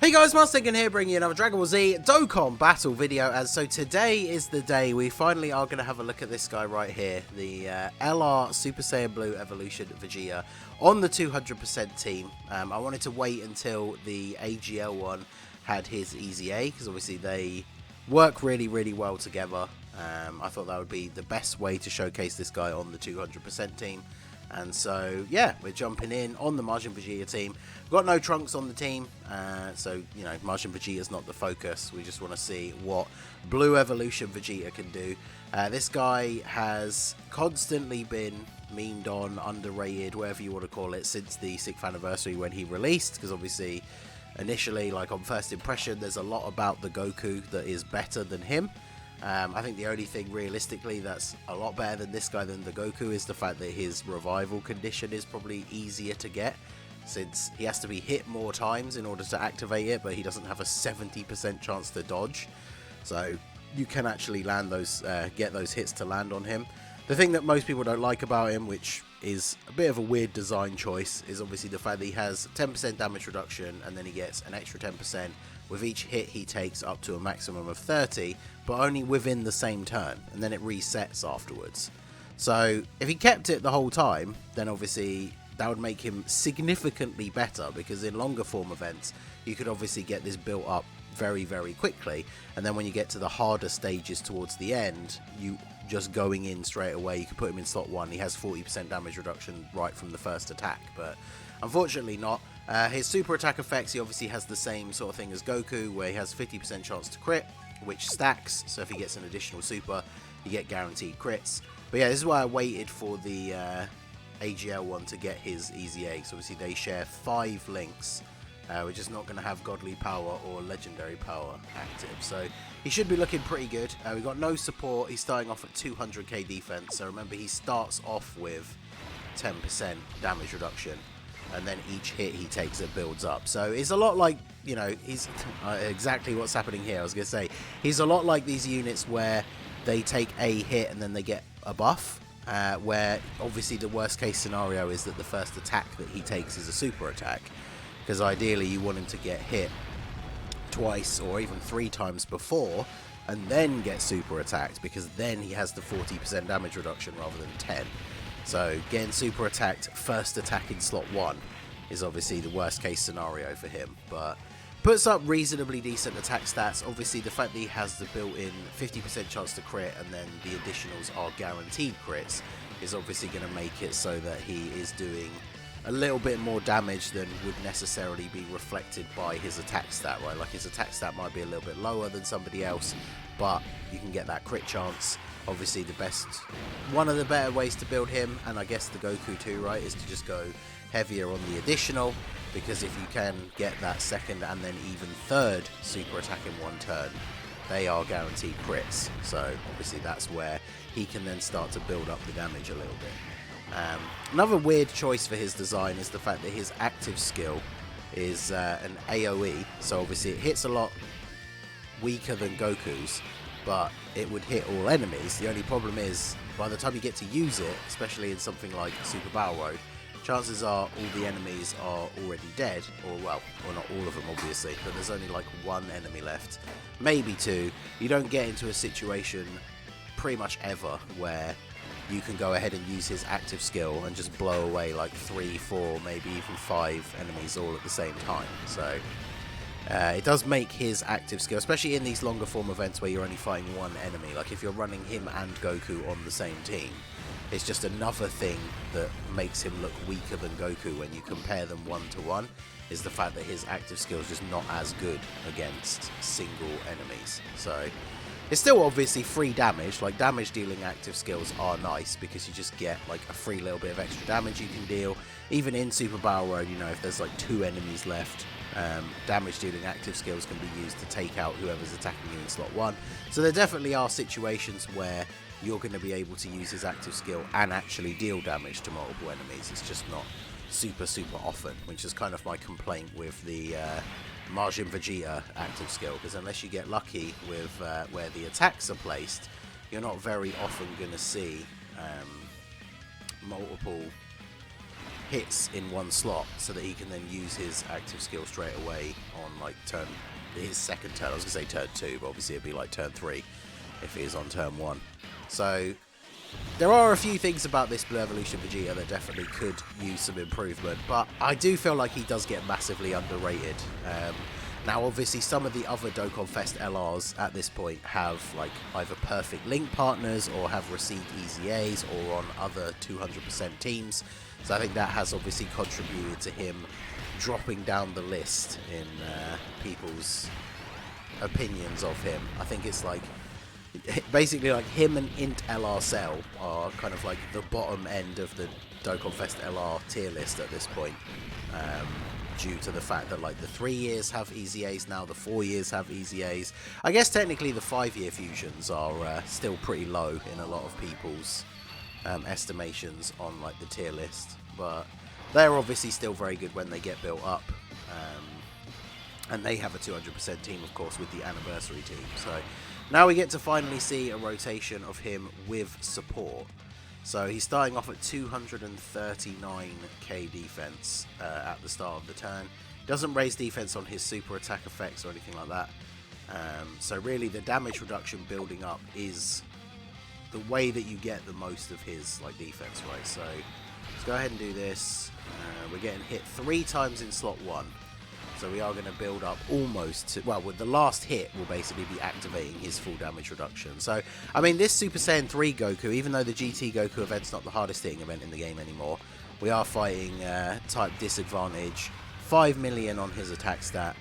Hey guys, Mustang here bringing you another Dragon Ball Z Dokkan battle video, and so today is the day we finally are going to have a look at this guy right here, the LR Super Saiyan Blue Evolution VEGETA on the 200% team. I wanted to wait until the AGL one had his Easy A, because obviously they work really well together. I thought that would be the best way to showcase this guy on the 200% team. And so, yeah, we're jumping in on the Majin VEGETA team. We've got no Trunks on the team, so, you know, Majin VEGETA's not the focus. We just want to see what Blue Evolution VEGETA can do. This guy has constantly been memed on, underrated, whatever you want to call it, since the 6th anniversary when he released. Because obviously, initially, like on first impression, there's a lot about the Goku that is better than him. I think the only thing realistically that's a lot better than this guy than the Goku is the fact that his revival condition is probably easier to get, since he has to be hit more times in order to activate it, but he doesn't have a 70% chance to dodge. So you can actually land those, get those hits to land on him. The thing that most people don't like about him, which is a bit of a weird design choice, is obviously the fact that he has 10% damage reduction and then he gets an extra 10% with each hit he takes up to a maximum of 30, but only within the same turn, and then it resets afterwards. So if he kept it the whole time, then obviously that would make him significantly better, because in longer form events you could obviously get this built up very quickly, and then when you get to the harder stages towards the end, you just going in straight away, you can put him in slot 1, he has 40% damage reduction right from the first attack, but unfortunately not. His super attack effects, he obviously has the same sort of thing as Goku, where he has 50% chance to crit, which stacks, so if he gets an additional super, you get guaranteed crits. But yeah, this is why I waited for the AGL one to get his Easy A, so obviously they share 5 links. We're just not going to have Godly Power or Legendary Power active, so he should be looking pretty good. We've got no support, he's starting off at 200k defense, so remember he starts off with 10% damage reduction, and then each hit he takes it builds up. So it's a lot like, you know, he's exactly what's happening here. I was going to say, he's a lot like these units where they take a hit and then they get a buff, where obviously the worst case scenario is that the first attack that he takes is a super attack, because ideally you want him to get hit twice or even 3 times before and then get super attacked, because then he has the 40% damage reduction rather than 10. So getting super attacked first attack in slot 1 is obviously the worst case scenario for him, but puts up reasonably decent attack stats. Obviously the fact that he has the built-in 50% chance to crit and then the additionals are guaranteed crits is obviously going to make it so that he is doing a little bit more damage than would necessarily be reflected by his attack stat, right? Like his attack stat might be a little bit lower than somebody else, but you can get that crit chance. Obviously one of the better ways to build him, and I guess the Goku too, right, is to just go heavier on the additional, because if you can get that second and then even third super attack in one turn, they are guaranteed crits. So obviously that's where he can then start to build up the damage a little bit. Another weird choice for his design is the fact that his active skill is an AoE, so obviously it hits a lot weaker than Goku's, but it would hit all enemies. The only problem is, by the time you get to use it, especially in something like Super Battle Road, chances are all the enemies are already dead, or well, not all of them obviously, but there's only like 1 enemy left, maybe 2. You don't get into a situation pretty much ever where you can go ahead and use his active skill and just blow away like 3, 4, maybe even 5 enemies all at the same time. So it does make his active skill, especially in these longer form events where you're only fighting 1 enemy, like if you're running him and Goku on the same team, it's just another thing that makes him look weaker than Goku when you compare them 1-to-1, is the fact that his active skill is just not as good against single enemies. So it's still obviously free damage, like damage dealing active skills are nice because you just get like a free little bit of extra damage you can deal. Even in Super Battle Road, you know, if there's like 2 enemies left, damage dealing active skills can be used to take out whoever's attacking you in slot 1. So there definitely are situations where you're going to be able to use his active skill and actually deal damage to multiple enemies. It's just not super often, which is kind of my complaint with the Majin VEGETA active skill, because unless you get lucky with where the attacks are placed, you're not very often going to see multiple hits in one slot so that he can then use his active skill straight away on like his second turn. I was going to say turn 2, but obviously it'd be like turn 3 if he is on turn 1. So there are a few things about this Blue Evolution Vegeta that definitely could use some improvement, but I do feel like he does get massively underrated. Now obviously some of the other Dokkan Fest LRs at this point have like either perfect link partners or have received easy A's or on other 200% teams, so I think that has obviously contributed to him dropping down the list in people's opinions of him. I think it's like basically like him and INT LR Cell are kind of like the bottom end of the Dokkan Fest LR tier list at this point, due to the fact that like the 3 years have easy A's now, the 4 years have easy A's. I guess technically the 5-year fusions are still pretty low in a lot of people's estimations on like the tier list, but they're obviously still very good when they get built up. And they have a 200% team, of course, with the anniversary team. So now we get to finally see a rotation of him with support. So he's starting off at 239k defense at the start of the turn. Doesn't raise defense on his super attack effects or anything like that. So really the damage reduction building up is the way that you get the most of his like defense, right? So let's go ahead and do this. We're getting hit 3 times in slot 1. So we are going to build up almost to, well, with the last hit will basically be activating his full damage reduction. So, I mean, this Super Saiyan 3 Goku, even though the GT Goku event's not the hardest hitting event in the game anymore, we are fighting type disadvantage, 5 million on his attack stat.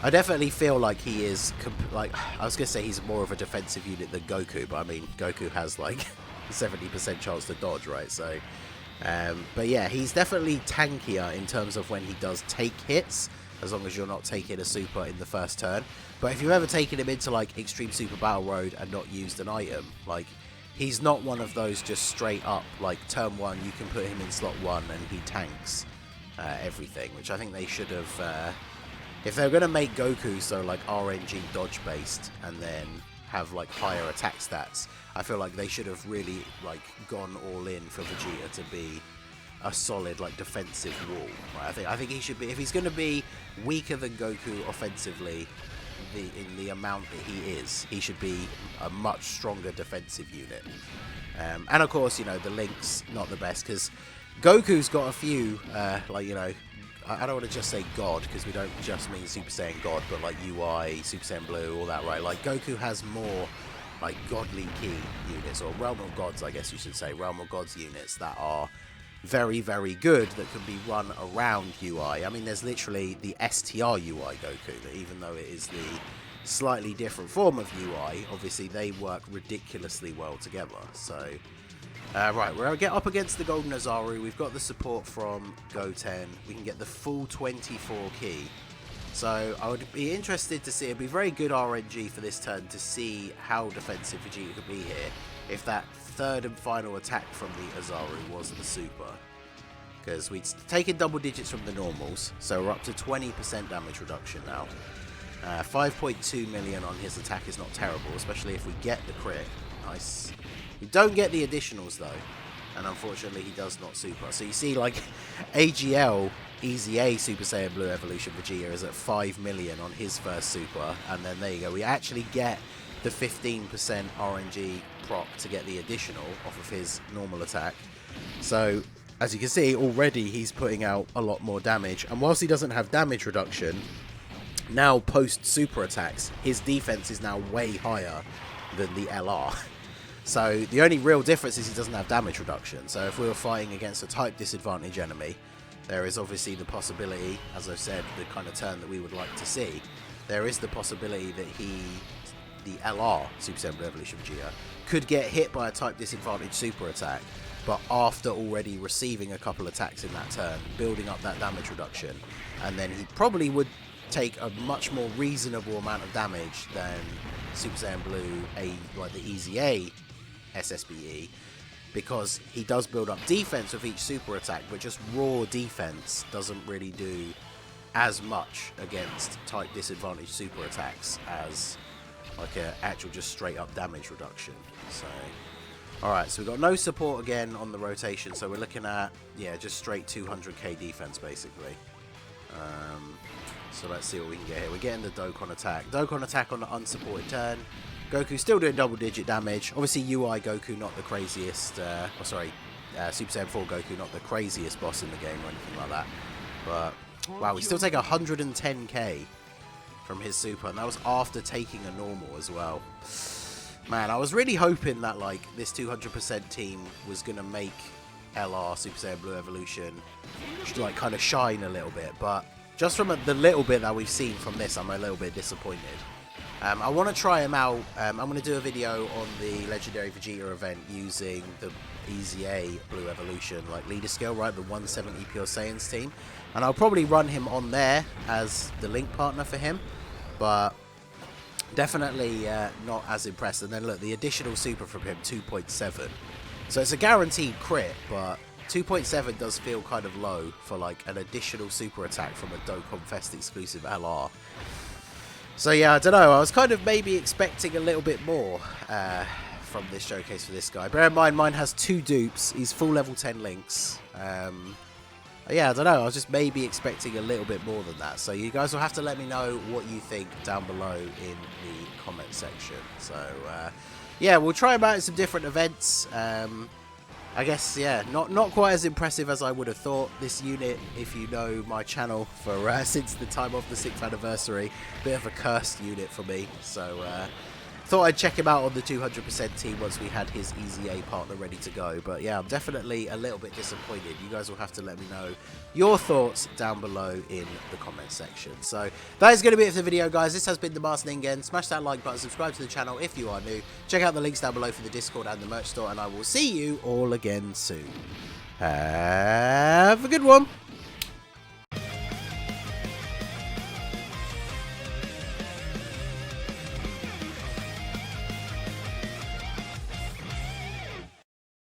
I definitely feel like he is, like, I was going to say he's more of a defensive unit than Goku, but I mean, Goku has like 70% chance to dodge, right? So, but yeah, he's definitely tankier in terms of when he does take hits, as long as you're not taking a super in the first turn. But if you've ever taken him into like Extreme Super Battle Road and not used an item, like he's not one of those just straight up, like turn 1 you can put him in slot 1 and he tanks everything, which I think they should have, if they're going to make Goku so like RNG dodge based and then have like higher attack stats, I feel like they should have really like gone all in for Vegeta to be a solid like defensive wall. Right? I think he should be, if he's going to be weaker than Goku offensively, in the amount that he should be a much stronger defensive unit. And of course, you know, the link's not the best because Goku's got a few like, you know, I don't want to just say God, because we don't just mean Super Saiyan God, but like UI, Super Saiyan Blue, all that, right? Like Goku has more like godly key units, or Realm of Gods, I guess you should say, Realm of Gods units that are very, very good, that can be run around UI. I mean, there's literally the STR UI Goku, that even though it is the slightly different form of UI, obviously they work ridiculously well together. So right, we're get up against the Golden Azaru. We've got the support from Goten. We can get the full 24 key. So I would be interested to see, it'd be very good RNG for this turn to see how defensive Vegeta could be here if that third and final attack from the Azaru was the super. Because we'd taken double digits from the normals, so we're up to 20% damage reduction now. 5.2 million on his attack is not terrible, especially if we get the crit. Nice. We don't get the additionals though, and unfortunately he does not super. So you see, like, AGL Easy A Super Saiyan Blue Evolution Vegeta is at 5 million on his first super, and then there you go, we actually get the 15% RNG proc to get the additional off of his normal attack. So as you can see, already he's putting out a lot more damage, and whilst he doesn't have damage reduction, now post super attacks, his defense is now way higher than the LR. So the only real difference is he doesn't have damage reduction. So if we were fighting against a type disadvantage enemy, there is obviously the possibility, as I've said, the kind of turn that we would like to see, there is the possibility that the LR, Super Saiyan Blue Evolution Vegeta, could get hit by a type disadvantage super attack, but after already receiving a couple attacks in that turn, building up that damage reduction, and then he probably would take a much more reasonable amount of damage than Super Saiyan Blue, like the Easy A SSBE, because he does build up defense with each super attack, but just raw defense doesn't really do as much against type disadvantage super attacks as like a actual just straight up damage reduction. So Alright, so we've got no support again on the rotation, so we're looking at, yeah, just straight 200k defense, basically. So let's see what we can get here. We're getting the Dokkan attack. Dokkan attack on the unsupported turn. Goku still doing double-digit damage. Obviously, UI Goku not the craziest, Super Saiyan 4 Goku not the craziest boss in the game or anything like that. But, wow, we still take 110k from his super, and that was after taking a normal as well. Man, I was really hoping that, like, this 200% team was going to make LR Super Saiyan Blue Evolution, like, kind of shine a little bit, but just from the little bit that we've seen from this, I'm a little bit disappointed. I want to try him out. I'm going to do a video on the Legendary Vegeta event using the EZA Blue Evolution, like, leader skill, right, the 170 Pure Saiyans team, and I'll probably run him on there as the link partner for him, but definitely not as impressed. And then look, the additional super from him, 2.7. So it's a guaranteed crit, but 2.7 does feel kind of low for like an additional super attack from a Dokkan Fest exclusive LR. So yeah, I don't know. I was kind of maybe expecting a little bit more from this showcase for this guy. Bear in mind, mine has 2 dupes. He's full level 10 links. Yeah, I don't know. I was just maybe expecting a little bit more than that. So you guys will have to let me know what you think down below in the comment section. So, yeah, we'll try him out in some different events. I guess, yeah, not quite as impressive as I would have thought. This unit, if you know my channel for since the time of the 6th anniversary, bit of a cursed unit for me. So, thought I'd check him out on the 200% team once we had his EZA partner ready to go. But yeah, I'm definitely a little bit disappointed. You guys will have to let me know your thoughts down below in the comment section. So that is going to be it for the video, guys. This has been the Masked Ningen. Smash that like button, subscribe to the channel if you are new. Check out the links down below for the Discord and the merch store, and I will see you all again soon. Have a good one.